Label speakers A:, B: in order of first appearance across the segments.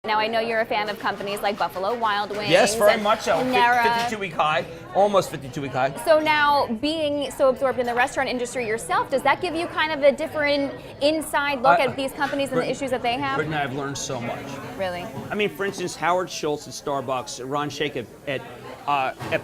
A: Now, I know you're a fan of companies like Buffalo Wild Wings.
B: Yes, very much so.
A: Panera.
B: 52-week high, almost 52-week high.
A: So now, being so absorbed in the restaurant industry yourself, does that give you kind of a different inside look at these companies and the issues that they have?
B: Brittany, I've learned so much.
A: Really?
B: I mean, for instance, Howard Schultz at Starbucks, Ron Shaik at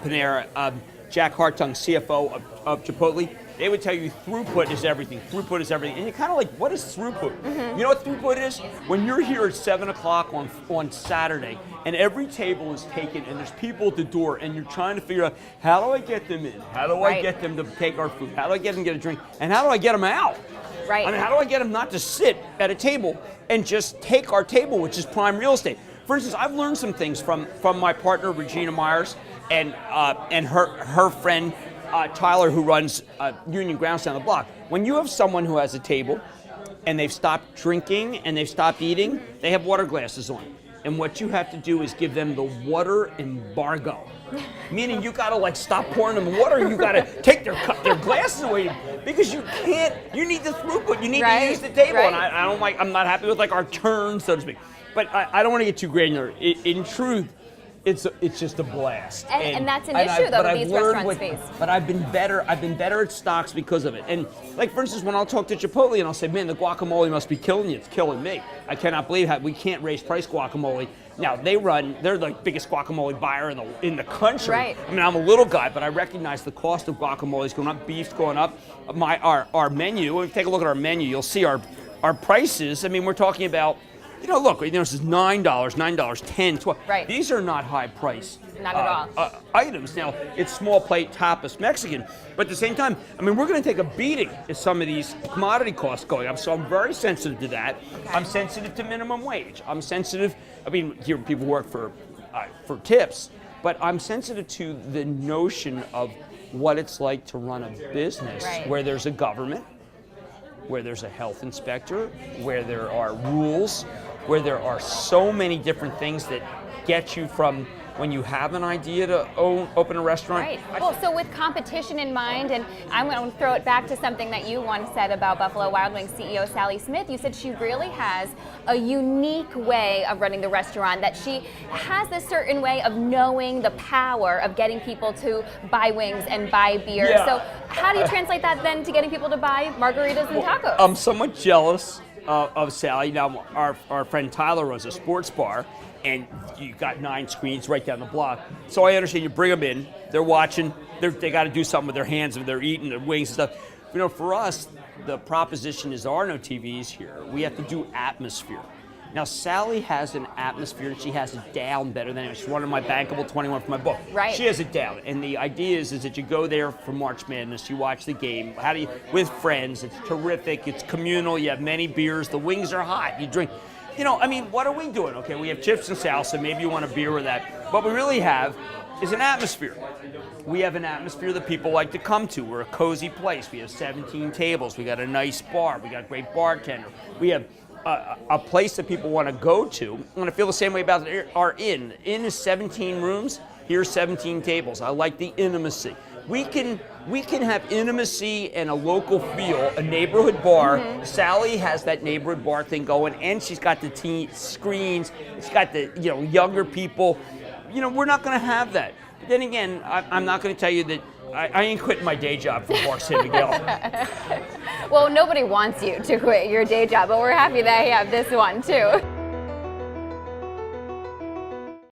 B: Panera, Jack Hartung, CFO of Chipotle, they would tell you throughput is everything. Throughput is everything. And you're kind of like, what is throughput?
A: Mm-hmm.
B: You know what throughput is? When you're here at 7 o'clock on Saturday and every table is taken and there's people at the door and you're trying to figure out, how do I get them in? How do I get them to take our food? How do I get them to get a drink? And how do I get them out?
A: Right.
B: I mean, how do I get them not to sit at a table and just take our table, which is prime real estate? For instance, I've learned some things from my partner, Regina Myers, and her friend, Tyler, who runs Union Grounds down the block. When you have someone who has a table and they've stopped drinking and they've stopped eating, they have water glasses on. And what you have to do is give them the water embargo. Meaning you gotta like stop pouring them water and you gotta take their glasses away because you can't, you need the throughput, you need to use the table. And I don't like, I'm not happy with like our turns, so to speak. But I don't wanna get too granular. In truth, it's just a blast.
A: And that's an issue though with these restaurant space.
B: But I've been better at stocks because of it. And like for instance, when I'll talk to Chipotle and I'll say, man, the guacamole must be killing you. It's killing me. I cannot believe how we can't raise price guacamole. Now they're the biggest guacamole buyer in the country.
A: Right.
B: I mean, I'm a little guy, but I recognize the cost of guacamole is going up, beef's going up. Our menu, if you take a look at our menu, you'll see our prices. I mean, we're talking about, you know, look, this is $9, $10, $12.
A: Right.
B: These are not high price.
A: Not at all.
B: Items. Now, it's small plate, tapas, Mexican, but at the same time, I mean, we're going to take a beating as some of these commodity costs going up, so I'm very sensitive to that. Okay. I'm sensitive to minimum wage. I'm sensitive, I mean, here people work for tips, but I'm sensitive to the notion of what it's like to run a business where there's a government, where there's a health inspector, where there are rules, where there are so many different things that get you from when you have an idea to open a restaurant.
A: Right. Well, so with competition in mind, and I'm going to throw it back to something that you once said about Buffalo Wild Wings CEO Sally Smith. You said she really has a unique way of running the restaurant, that she has this certain way of knowing the power of getting people to buy wings and buy beer. Yeah. So how do you translate that then to getting people to buy margaritas and tacos?
B: I'm somewhat jealous of Sally. Now, our friend Tyler runs a sports bar, and you got 9 screens right down the block. So I understand you bring them in, they're watching, they got to do something with their hands, and they're eating their wings and stuff. You know, for us, the proposition is there are no TVs here. We have to do atmosphere. Now, Sally has an atmosphere, and she has it down better than anyone. She's one of my bankable 21 for my book.
A: Right.
B: She has it down, and the idea is that you go there for March Madness, you watch the game, with friends, it's terrific, it's communal, you have many beers, the wings are hot, you drink. You know, I mean, what are we doing? Okay, we have chips and salsa, maybe you want a beer with that. What we really have is an atmosphere. We have an atmosphere that people like to come to. We're a cozy place. We have 17 tables. We got a nice bar. We got a great bartender. We have a place that people want to go to. And I feel the same way about our inn. Inn is 17 rooms. Here's 17 tables. I like the intimacy. We can have intimacy and a local feel, a neighborhood bar. Mm-hmm. Sally has that neighborhood bar thing going, and she's got the screens. She's got the younger people. You know, we're not going to have that. But then again, I'm not going to tell you that I ain't quitting my day job for Bar San Miguel.
A: Well, nobody wants you to quit your day job, but we're happy that you have this one too.